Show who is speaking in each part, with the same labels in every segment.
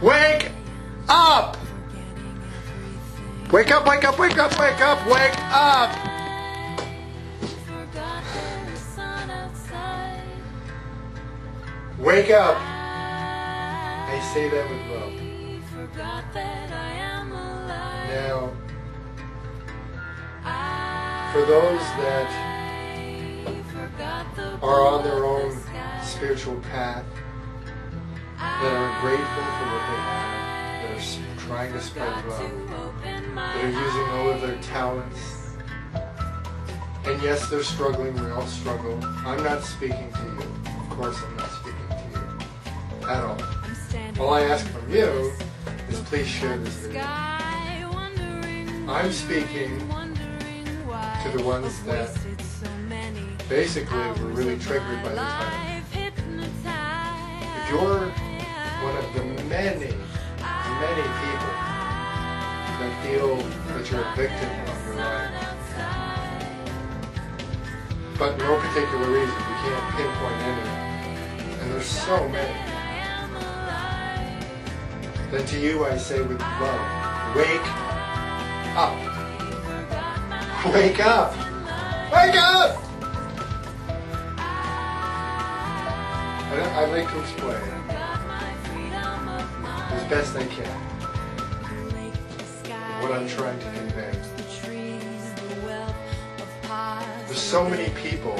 Speaker 1: Wake up! Wake up, wake up, wake up, wake up, wake up! Wake up! I say that with love. Now, for those that are on their own spiritual path, that are grateful for what they have, that are trying to spread love, that are using all of their talents, and yes, they're struggling, we all struggle. I'm not speaking to you. Of course I'm not speaking to you at all. All I ask from you is please share this video. I'm speaking to the ones that basically were really triggered by the title. If you're one of the many people that feel that you're a victim of your life, but no particular reason, you can't pinpoint any, and there's so many, then to you I say with love, wake up. Wake up! Wake up! I'd like to explain as best I can what I'm trying to convey. There's so many people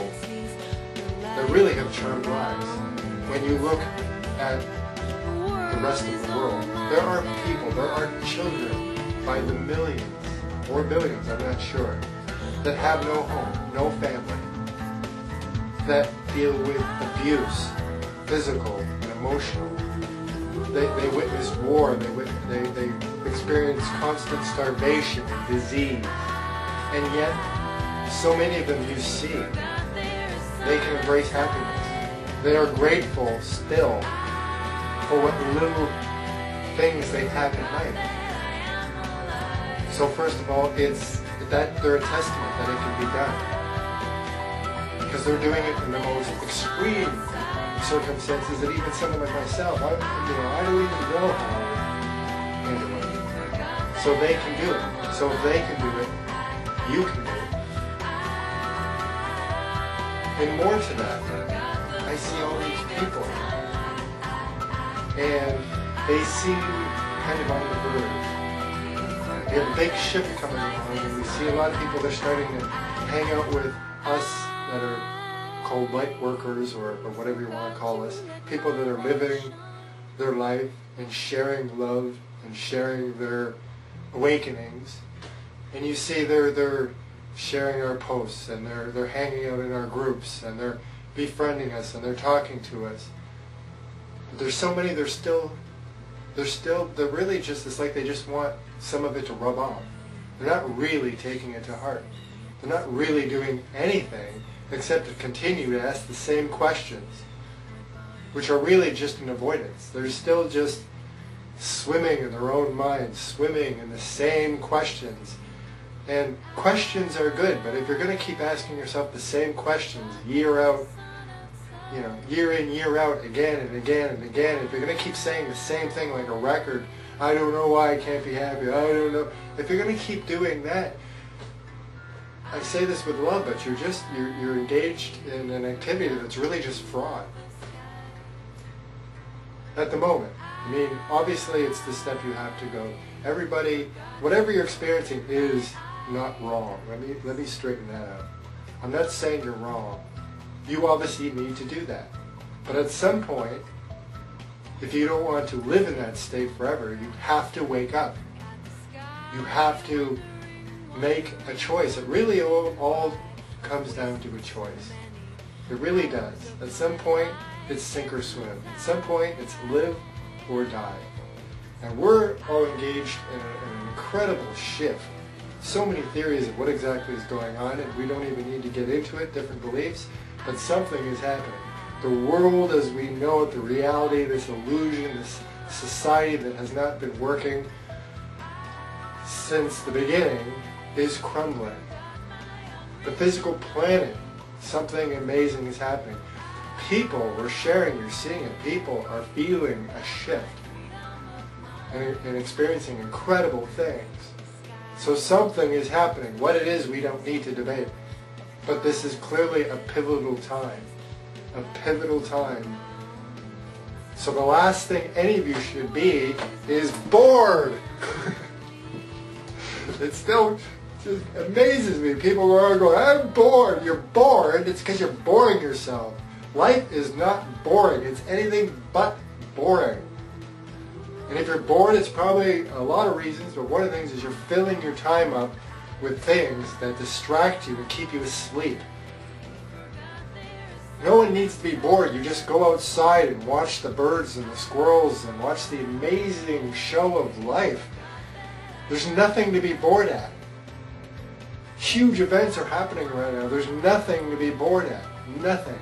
Speaker 1: that really have charmed lives. When you look at the rest of the world, there are people, there are children by the millions or billions, I'm not sure, that have no home, no family, that deal with abuse, physical and emotional. They witness war, they experience constant starvation and disease, and yet so many of them you see, they can embrace happiness. They are grateful still for what little things they have in life. So first of all, it's that they're a testament that it can be done, because they're doing it in the most extreme circumstances that even someone like myself, I don't even know how to handle it. So they can do it. So if they can do it, you can do it. And more to that, I see all these people, and they seem kind of on the verge. We have a big shift coming along, and we see a lot of people, they're starting to hang out with us that are called light workers, or whatever you want to call us, people that are living their life and sharing love and sharing their awakenings. And you see they're sharing our posts, and they're hanging out in our groups, and they're befriending us, and they're talking to us. But there's so many, they're really just, it's like they just want some of it to rub off. They're not really taking it to heart. They're not really doing anything except to continue to ask the same questions, which are really just an avoidance. They're still just swimming in their own minds, swimming in the same questions. And questions are good, but if you're going to keep asking yourself the same questions year out, year in, year out, again and again and again, if you're going to keep saying the same thing like a record, I don't know why I can't be happy, I don't know. If you're going to keep doing that, I say this with love, but you're engaged in an activity that's really just fraud. At the moment. I mean, obviously it's the step you have to go. Everybody, whatever you're experiencing is not wrong. Let me straighten that out. I'm not saying you're wrong. You obviously need to do that. But at some point, if you don't want to live in that state forever, you have to wake up. You have to make a choice. It really all comes down to a choice. It really does. At some point, it's sink or swim. At some point, it's live or die. And we're all engaged in an incredible shift. So many theories of what exactly is going on, and we don't even need to get into it, different beliefs, but something is happening. The world as we know it, the reality, this illusion, this society that has not been working since the beginning is crumbling. The physical planet, something amazing is happening. People, we're sharing, you're seeing it, people are feeling a shift. and experiencing incredible things. So something is happening. What it is, we don't need to debate. But this is clearly a pivotal time. A pivotal time. So the last thing any of you should be is bored. It still just amazes me. People are going, I'm bored. You're bored. It's because you're boring yourself. Life is not boring. It's anything but boring. And if you're bored, it's probably a lot of reasons, but one of the things is you're filling your time up with things that distract you and keep you asleep. No one needs to be bored. You just go outside and watch the birds and the squirrels and watch the amazing show of life. There's nothing to be bored at. Huge events are happening right now. There's nothing to be bored at. Nothing.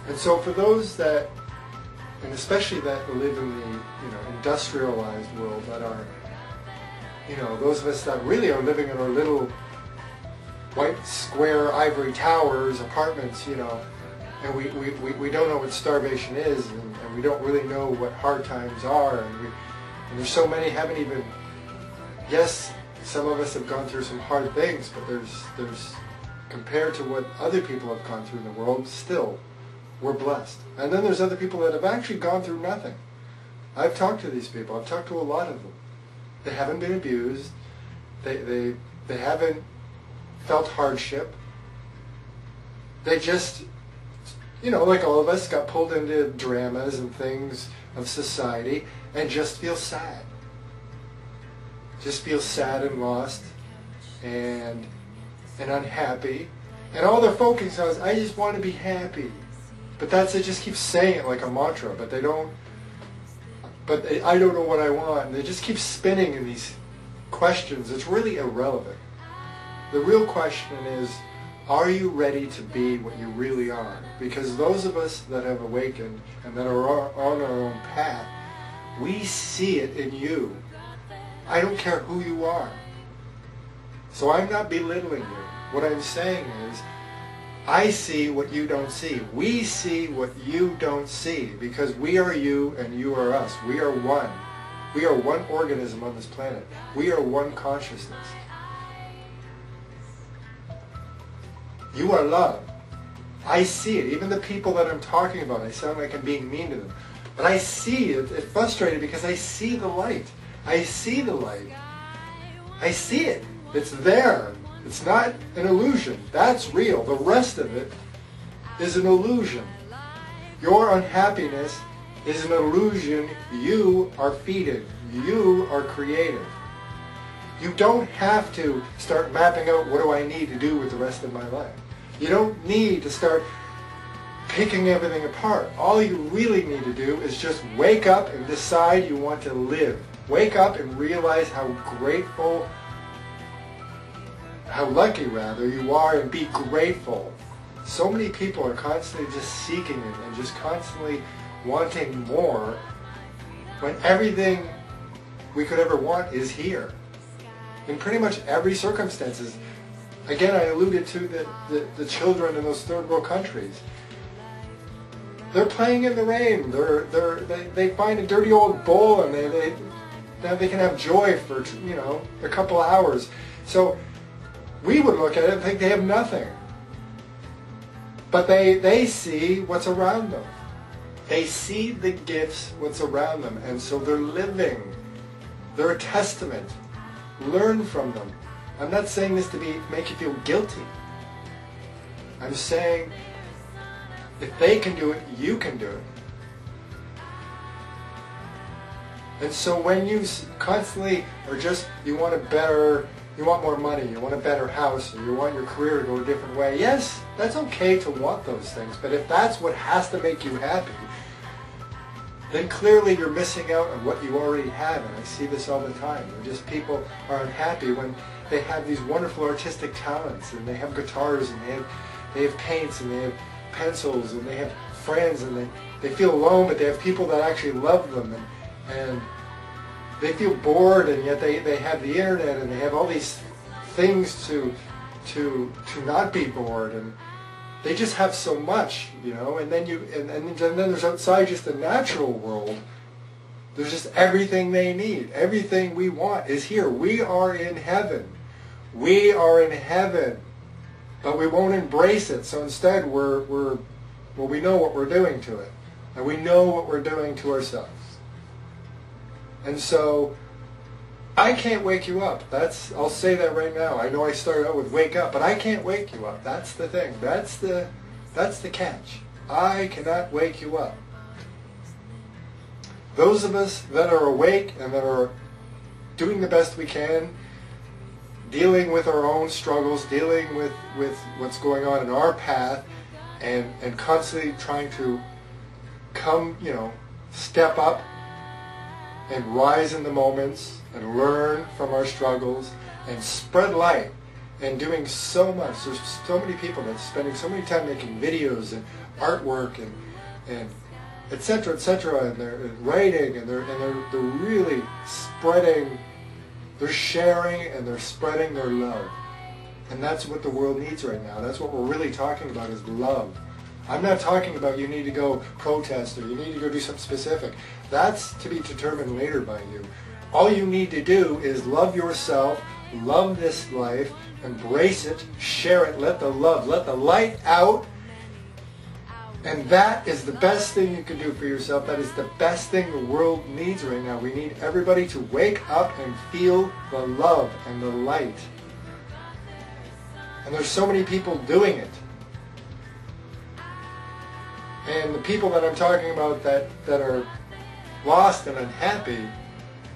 Speaker 1: And so for those that, and especially that live in the industrialized world, that are, those of us that really are living in our little white square ivory towers, apartments, and we don't know what starvation is, and we don't really know what hard times are, and there's so many haven't even, yes, some of us have gone through some hard things, but there's compared to what other people have gone through in the world, still, we're blessed. And then there's other people that have actually gone through nothing. I've talked to these people. I've talked to a lot of them. They haven't been abused. They haven't felt hardship. They just, like all of us, got pulled into dramas and things of society and just feel sad. Just feel sad and lost and unhappy. And all they're focused on is, I just want to be happy. But that's, they just keep saying it like a mantra, but I don't know what I want. And they just keep spinning in these questions. It's really irrelevant. The real question is, are you ready to be what you really are? Because those of us that have awakened and that are on our own path, we see it in you. I don't care who you are. So I'm not belittling you. What I'm saying is, I see what you don't see. We see what you don't see, because we are you and you are us. We are one. We are one organism on this planet. We are one consciousness. You are love. I see it. Even the people that I'm talking about, I sound like I'm being mean to them. But I see it. It's frustrating because I see the light. I see the light. I see it. It's there. It's not an illusion. That's real. The rest of it is an illusion. Your unhappiness is an illusion you are feeding. You are creative. You don't have to start mapping out what do I need to do with the rest of my life. You don't need to start picking everything apart. All you really need to do is just wake up and decide you want to live. Wake up and realize how grateful, how lucky rather you are, and be grateful. So many people are constantly just seeking it and just constantly wanting more when everything we could ever want is here. In pretty much every circumstances. Again, I alluded to the children in those third world countries. They're playing in the rain. They find a dirty old bowl and now they can have joy for a couple of hours. So we would look at it and think they have nothing. But they see what's around them. They see the gifts, what's around them, and so they're living. They're a testament. Learn from them. I'm not saying this to make you feel guilty. I'm saying if they can do it, you can do it. And so when you constantly are just, you want more money, you want a better house, or you want your career to go a different way, yes, that's okay to want those things. But if that's what has to make you happy, then clearly you're missing out on what you already have. And I see this all the time. Just people are unhappy when they have these wonderful artistic talents, and they have guitars, and they have paints, and they have pencils, and they have friends, and they feel alone, but they have people that actually love them, and they feel bored, and yet they have the internet, and they have all these things to not be bored, and they just have so much, and then there's outside just the natural world There's just everything they need. Everything we want is here. We are in heaven. We are in heaven. But we won't embrace it. So instead we know what we're doing to it. And we know what we're doing to ourselves. And so I can't wake you up. I'll say that right now. I know I started out with wake up, but I can't wake you up. That's the thing. That's the catch. I cannot wake you up. Those of us that are awake and that are doing the best we can, dealing with our own struggles, dealing with what's going on in our path, and constantly trying to come, step up and rise in the moments and learn from our struggles and spread light and doing so much. There's so many people that's spending so many time making videos and artwork and etc., and they're writing and they're really spreading, they're sharing and they're spreading their love. And that's what the world needs right now. That's what we're really talking about, is love. I'm not talking about you need to go protest or you need to go do something specific. That's to be determined later by you. All you need to do is love yourself, love this life, embrace it, share it, let the love, let the light out. And that is the best thing you can do for yourself. That is the best thing the world needs right now. We need everybody to wake up and feel the love and the light. And there's so many people doing it. And the people that I'm talking about that are lost and unhappy,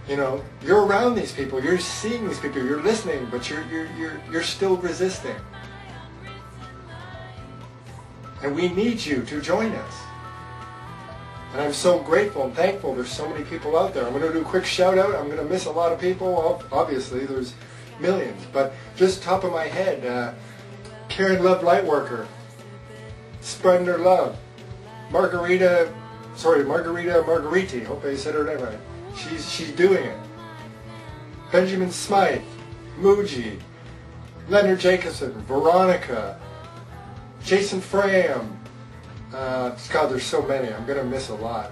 Speaker 1: you're around these people, you're seeing these people, you're listening, but you're still resisting. And we need you to join us. And I'm so grateful and thankful there's so many people out there. I'm going to do a quick shout out. I'm going to miss a lot of people. Obviously, there's millions. But just top of my head, Karen Love Lightworker, spreading her love. Margarita Margariti, hope I said her name right. She's doing it. Benjamin Smythe, Muji, Leonard Jacobson, Veronica, Jason Fram. God, there's so many. I'm going to miss a lot.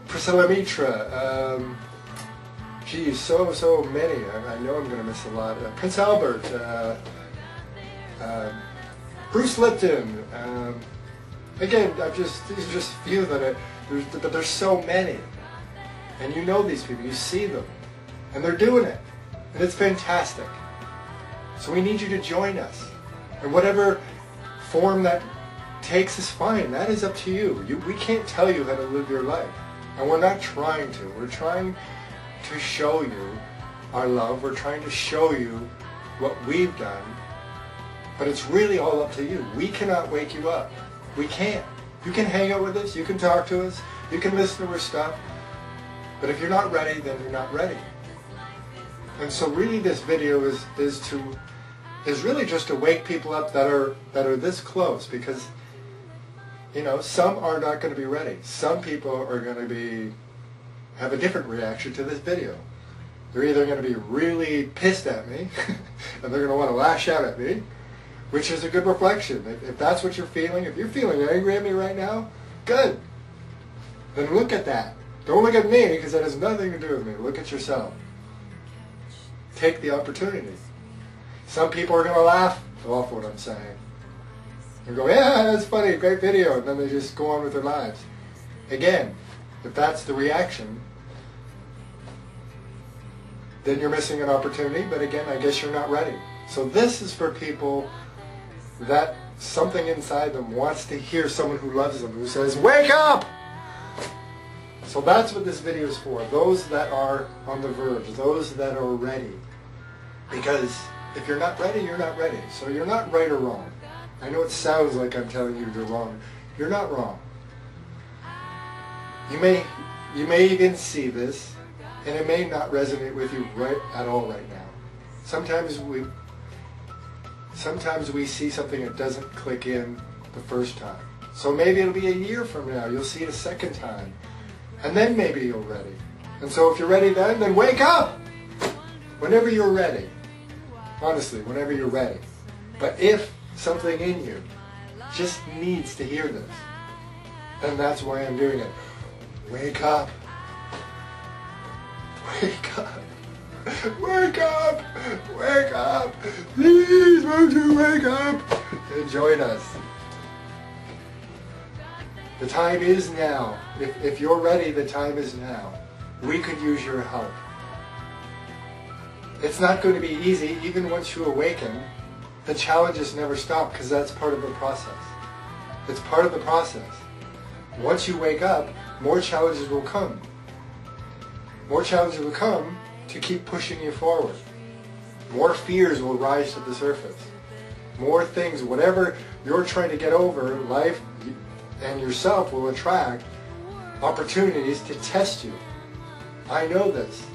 Speaker 1: Priscilla Mitra. Geez, so many. I know I'm going to miss a lot. Prince Albert. Bruce Lipton. Again, these are just a few but there's so many. And you know these people, you see them. And they're doing it. And it's fantastic. So we need you to join us. And whatever form that takes is fine. That is up to you. We can't tell you how to live your life. And we're not trying to. We're trying to show you our love. We're trying to show you what we've done. But it's really all up to you. We cannot wake you up. We can't. You can hang out with us. You can talk to us. You can listen to our stuff. But if you're not ready, then you're not ready. And so really this video is really just to wake people up that are this close, because some are not going to be ready. Some people are going to have a different reaction to this video. They're either going to be really pissed at me and they're going to want to lash out at me, which is a good reflection. If that's what you're feeling, if you're feeling angry at me right now, good. Then look at that. Don't look at me, because that has nothing to do with me. Look at yourself. Take the opportunity. Some people are going to laugh off what I'm saying. They go, yeah, that's funny, great video, and then they just go on with their lives. Again, if that's the reaction, then you're missing an opportunity, but again, I guess you're not ready. So this is for people that something inside them wants to hear someone who loves them, who says, wake up! So that's what this video is for. Those that are on the verge, those that are ready. Because if you're not ready, you're not ready. So you're not right or wrong. I know it sounds like I'm telling you you're wrong. You're not wrong. You may even see this, and it may not resonate with you at all right now. Sometimes we see something that doesn't click in the first time. So maybe it'll be a year from now. You'll see it a second time. And then maybe you're ready. And so if you're ready then wake up! Whenever you're ready. Honestly, whenever you're ready. But if something in you just needs to hear this, And that's why I'm doing it. Wake up. Wake up. Wake up. Wake up. Please, won't you wake up and join us. The time is now. If you're ready, the time is now. We could use your help. It's not going to be easy. Even once you awaken, the challenges never stop because that's part of the process. It's part of the process. Once you wake up, more challenges will come. More challenges will come to keep pushing you forward. More fears will rise to the surface. More things, whatever you're trying to get over, life and yourself will attract opportunities to test you. I know this.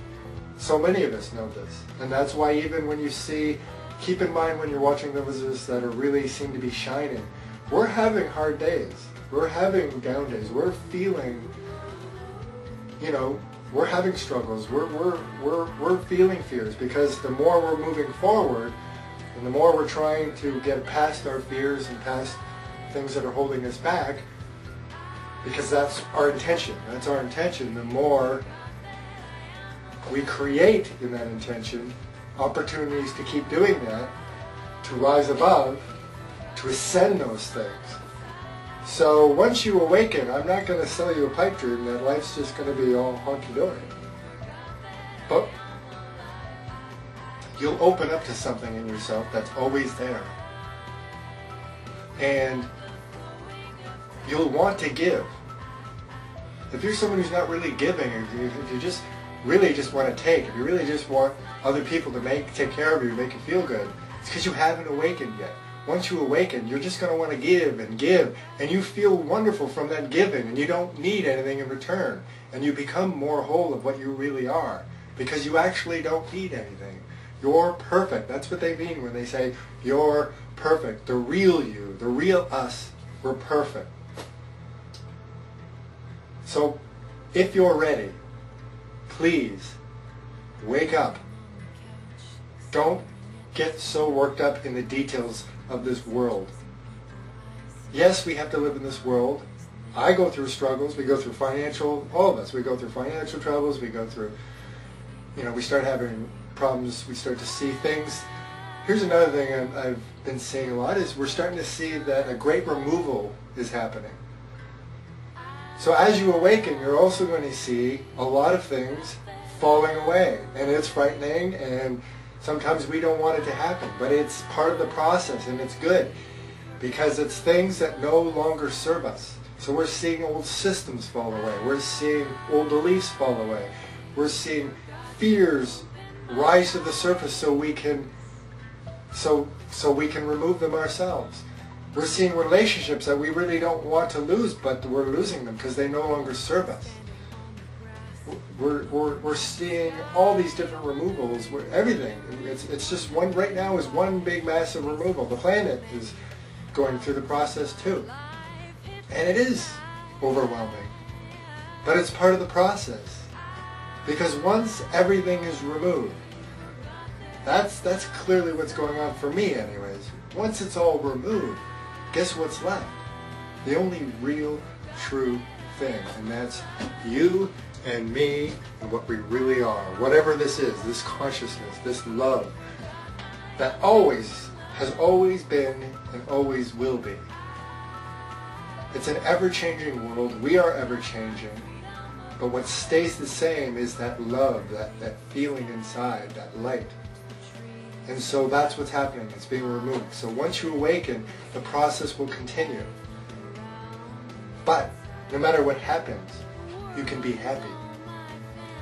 Speaker 1: So many of us know this. And that's why even when you see, keep in mind when you're watching those that are really seem to be shining, we're having hard days. We're having down days. We're feeling, we're having struggles. We're feeling fears because the more we're moving forward and the more we're trying to get past our fears and past things that are holding us back, because that's our intention. That's our intention. The more we create in that intention opportunities to keep doing that, to rise above, to ascend those things. So once you awaken, I'm not going to sell you a pipe dream that life's just going to be all hunky-dory. But you'll open up to something in yourself that's always there. And you'll want to give. If you're someone who's not really giving, if you just really just want to take, if you really just want other people to take care of you, make you feel good, it's because you haven't awakened yet. Once you awaken, you're just going to want to give, and you feel wonderful from that giving, and you don't need anything in return, and you become more whole of what you really are, because you actually don't need anything. You're perfect. That's what they mean when they say you're perfect. The real you, the real us, we're perfect. So, if you're ready, please wake up. Don't get so worked up in the details of this world. Yes, we have to live in this world. I go through struggles. We go through all of us, we go through financial troubles. We go through, we start having problems. We start to see things. Here's another thing I've been seeing a lot is we're starting to see that a great removal is happening. So as you awaken, you're also going to see a lot of things falling away. And it's frightening, and sometimes we don't want it to happen. But it's part of the process, and it's good. Because it's things that no longer serve us. So we're seeing old systems fall away. We're seeing old beliefs fall away. We're seeing fears rise to the surface so we can remove them ourselves. We're seeing relationships that we really don't want to lose, but we're losing them because they no longer serve us. We're seeing all these different removals, everything. It's just one, right now is one big massive removal. The planet is going through the process too. And it is overwhelming. But it's part of the process. Because once everything is removed, that's clearly what's going on for me anyways. Once it's all removed, guess what's left? The only real, true thing. And that's you and me and what we really are. Whatever this is, this consciousness, this love, that has always been and always will be. It's an ever-changing world. We are ever-changing. But what stays the same is that love, that feeling inside, that light. And so that's what's happening. It's being removed. So once you awaken, the process will continue. But no matter what happens, you can be happy.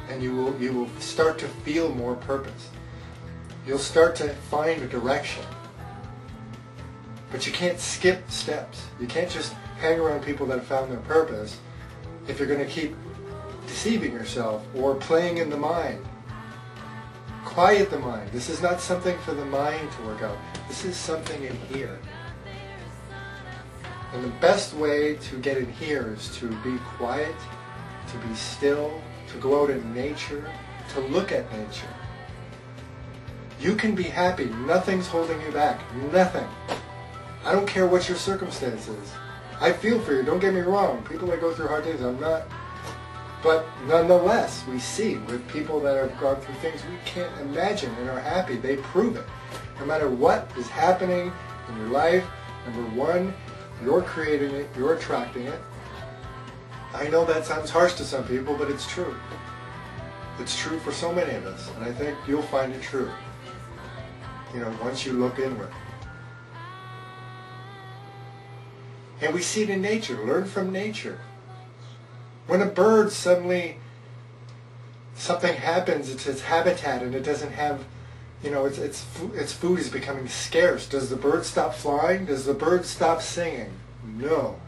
Speaker 1: And you will start to feel more purpose. You'll start to find a direction. But you can't skip steps. You can't just hang around people that have found their purpose if you're going to keep deceiving yourself or playing in the mind. Quiet the mind. This is not something for the mind to work out. This is something in here. And the best way to get in here is to be quiet, to be still, to go out in nature, to look at nature. You can be happy. Nothing's holding you back. Nothing. I don't care what your circumstances. I feel for you, don't get me wrong. People that go through hard things, I'm not. But nonetheless, we see with people that have gone through things we can't imagine and are happy, they prove it. No matter what is happening in your life, number one, you're creating it, you're attracting it. I know that sounds harsh to some people, but it's true. It's true for so many of us, and I think you'll find it true, once you look inward. And we see it in nature. Learn from nature. When a bird suddenly, something happens, it's its habitat and it doesn't have, its food is becoming scarce. Does the bird stop flying? Does the bird stop singing? No.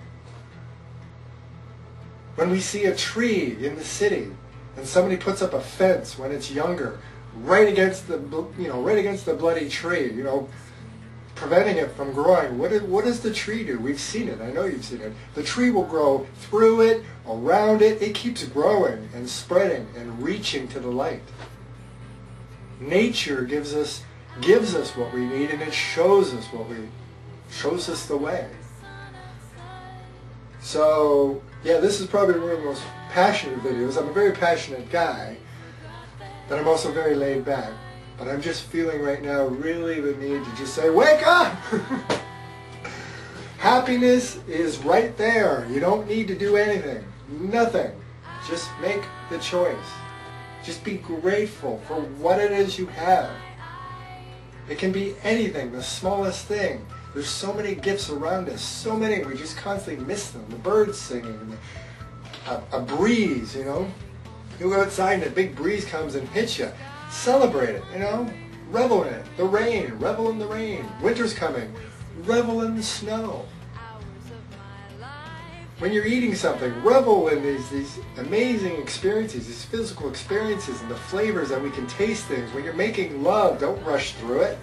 Speaker 1: When we see a tree in the city and somebody puts up a fence when it's younger, right against the bloody tree, preventing it from growing. What does the tree do? We've seen it. I know you've seen it. The tree will grow through it, around it. It keeps growing and spreading and reaching to the light. Nature gives us what we need, and it shows us the way. So, yeah, this is probably one of the most passionate videos. I'm a very passionate guy, but I'm also very laid back. But I'm just feeling right now really the need to just say, wake up! Happiness is right there. You don't need to do anything. Nothing. Just make the choice. Just be grateful for what it is you have. It can be anything, the smallest thing. There's so many gifts around us. So many, we just constantly miss them. The birds singing, a breeze, You go outside and a big breeze comes and hits you. Celebrate it, revel in it. The rain, revel in the rain. Winter's coming, revel in the snow. When you're eating something, revel in these amazing experiences, these physical experiences and the flavors that we can taste things. When you're making love, don't rush through it.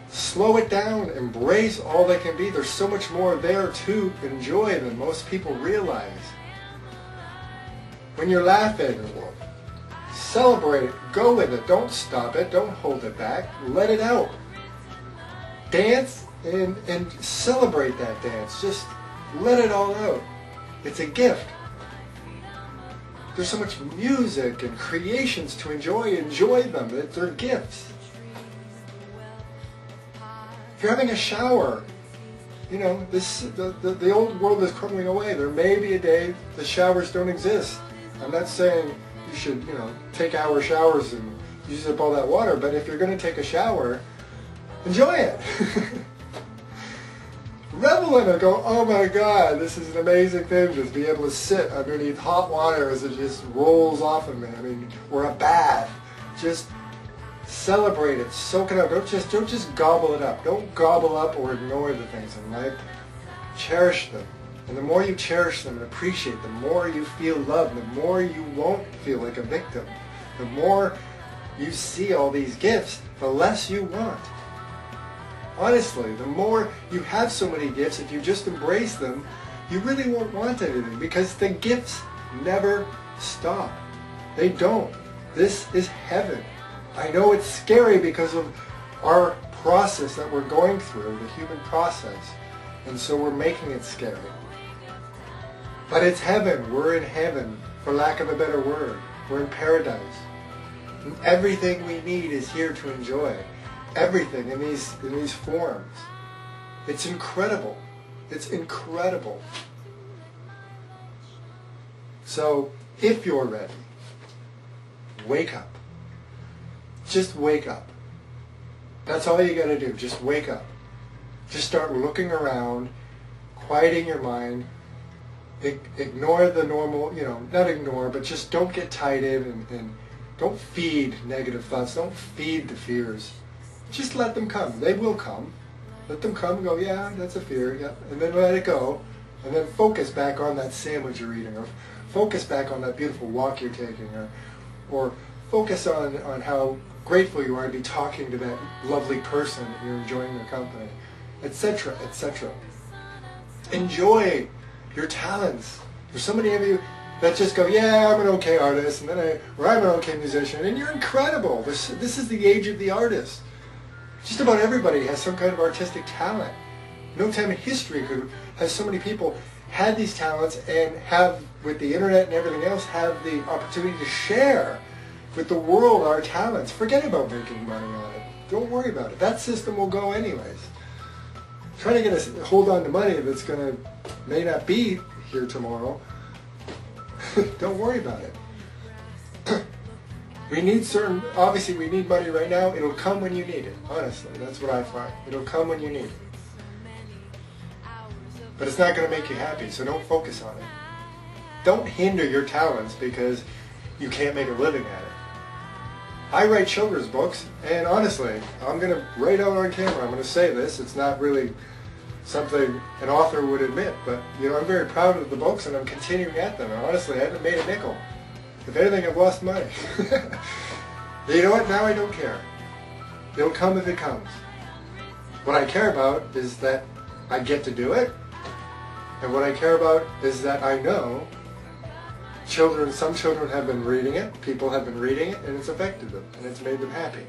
Speaker 1: Slow it down, embrace all that can be. There's so much more there to enjoy than most people realize. When you're laughing, celebrate it, go with it, don't stop it, don't hold it back, let it out. Dance and celebrate that dance, just let it all out. It's a gift. There's so much music and creations to enjoy them, they're gifts. If you're having a shower, the old world is crumbling away. There may be a day the showers don't exist. I'm not saying you should, take hour showers and use up all that water, but if you're going to take a shower, enjoy it. Revel in it. Go, oh my God, this is an amazing thing, just be able to sit underneath hot water as it just rolls off of me. Or a bath. Just celebrate it, soak it up. Don't just gobble it up. Don't gobble up or ignore the things in life. Cherish them. And the more you cherish them and appreciate them, the more you feel loved, the more you won't feel like a victim. The more you see all these gifts, the less you want. Honestly, the more you have so many gifts, if you just embrace them, you really won't want anything, because the gifts never stop. They don't. This is heaven. I know it's scary because of our process that we're going through, the human process, and so we're making it scary. But it's heaven. We're in heaven, for lack of a better word. We're in paradise. And everything we need is here to enjoy. Everything in these forms. It's incredible. It's incredible. So, if you're ready, wake up. Just wake up. That's all you got to do. Just wake up. Just start looking around, quieting your mind. Ignore the normal, not ignore, but just don't get tied in and don't feed negative thoughts. Don't feed the fears. Just let them come. They will come. Let them come and go, yeah, that's a fear, yeah. And then let it go. And then focus back on that sandwich you're eating, or focus back on that beautiful walk you're taking, or focus on how grateful you are to be talking to that lovely person that you're enjoying their company, etc., etc. Enjoy your talents. There's so many of you that just go, yeah, I'm an okay artist, and then I'm an okay musician, and you're incredible. This is the age of the artist. Just about everybody has some kind of artistic talent. No time in history has so many people had these talents and have, with the internet and everything else, have the opportunity to share with the world our talents. Forget about making money on it. Don't worry about it. That system will go anyways. Trying to get us hold on to money that's may not be here tomorrow. Don't worry about it. We need obviously we need money right now. It'll come when you need it. Honestly, that's what I find. It'll come when you need it. But it's not going to make you happy, so don't focus on it. Don't hinder your talents because you can't make a living at it. I write children's books, and honestly, I'm going to write out on camera, I'm going to say this, it's not really something an author would admit, but I'm very proud of the books and I'm continuing at them, and honestly, I haven't made a nickel. If anything, I've lost money. You know what? Now I don't care. It'll come if it comes. What I care about is that I get to do it, and what I care about is that I know some children have been reading it, people have been reading it, and it's affected them, and it's made them happy.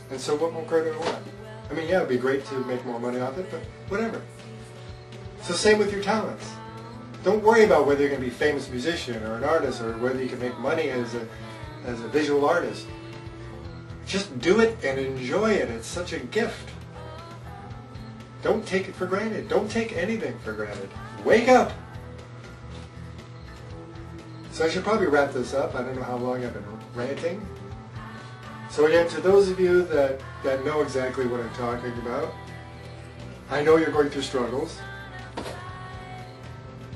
Speaker 1: And so what more could I want? I mean, yeah, it'd be great to make more money off it, but whatever. So same with your talents. Don't worry about whether you're going to be a famous musician or an artist or whether you can make money as a visual artist. Just do it and enjoy it. It's such a gift. Don't take it for granted. Don't take anything for granted. Wake up! So I should probably wrap this up. I don't know how long I've been ranting. So again, to those of you that know exactly what I'm talking about, I know you're going through struggles,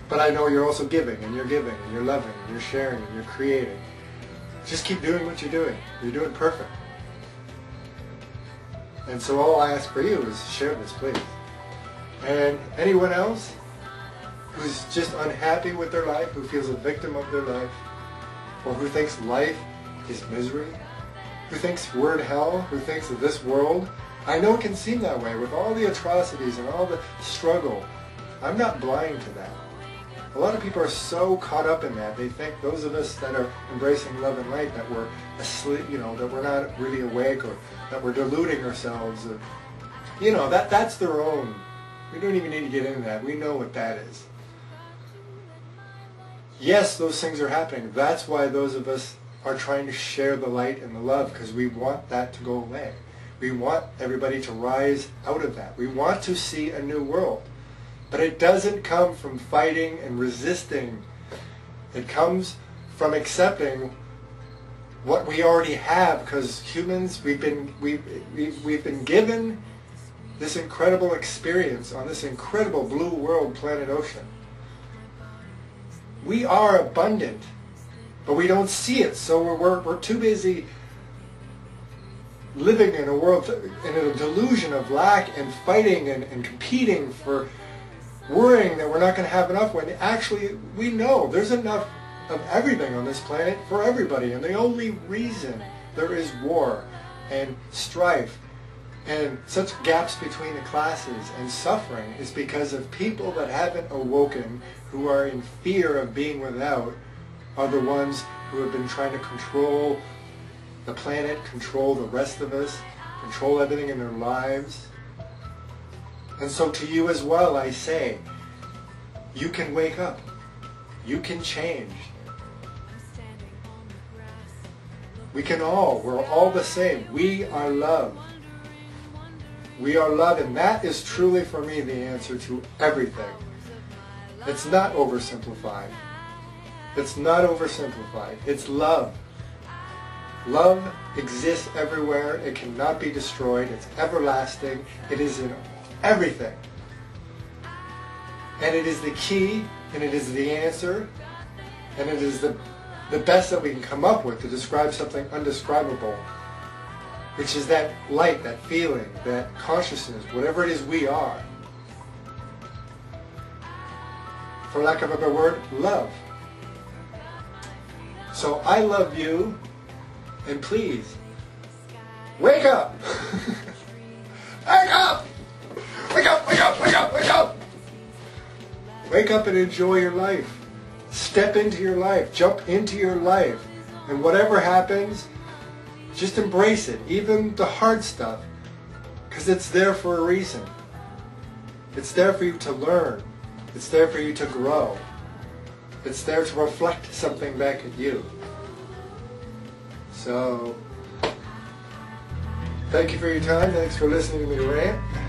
Speaker 1: but I know you're also giving, and you're loving, and you're sharing, and you're creating. Just keep doing what you're doing. You're doing perfect. And so all I ask for you is share this, please. And anyone else who's just unhappy with their life, who feels a victim of their life, or who thinks life is misery, who thinks we're in hell, who thinks of this world, I know it can seem that way with all the atrocities and all the struggle. I'm not blind to that. A lot of people are so caught up in that, they think those of us that are embracing love and light, that we're asleep, that we're not really awake, or that we're deluding ourselves. That's their own. We don't even need to get into that. We know what that is. Yes, those things are happening. That's why those of us are trying to share the light and the love, because we want that to go away. We want everybody to rise out of that. We want to see a new world. But it doesn't come from fighting and resisting. It comes from accepting what we already have, because humans, we've been given this incredible experience on this incredible blue world, planet ocean. We are abundant, but we don't see it, so we're too busy living in a world, in a delusion of lack and fighting and competing for, worrying that we're not going to have enough, when actually we know there's enough of everything on this planet for everybody, and the only reason there is war and strife and such gaps between the classes and suffering is because of people that haven't awoken, who are in fear of being without, are the ones who have been trying to control the planet, control the rest of us, control everything in their lives. And so to you as well, I say, you can wake up. You can change. We're all the same. We are love. We are love, and that is truly for me the answer to everything. It's not oversimplified. It's not oversimplified. It's love. Love exists everywhere. It cannot be destroyed. It's everlasting. It is in everything. And it is the key, and it is the answer, and it is the best that we can come up with to describe something undescribable, which is that light, that feeling, that consciousness, whatever it is we are. For lack of a better word, love. So I love you, and please, wake up! Wake up! Wake up, wake up, wake up, wake up! Wake up and enjoy your life. Step into your life. Jump into your life. And whatever happens, just embrace it. Even the hard stuff. Because it's there for a reason. It's there for you to learn. It's there for you to grow. It's there to reflect something back at you. So, thank you for your time. Thanks for listening to me rant.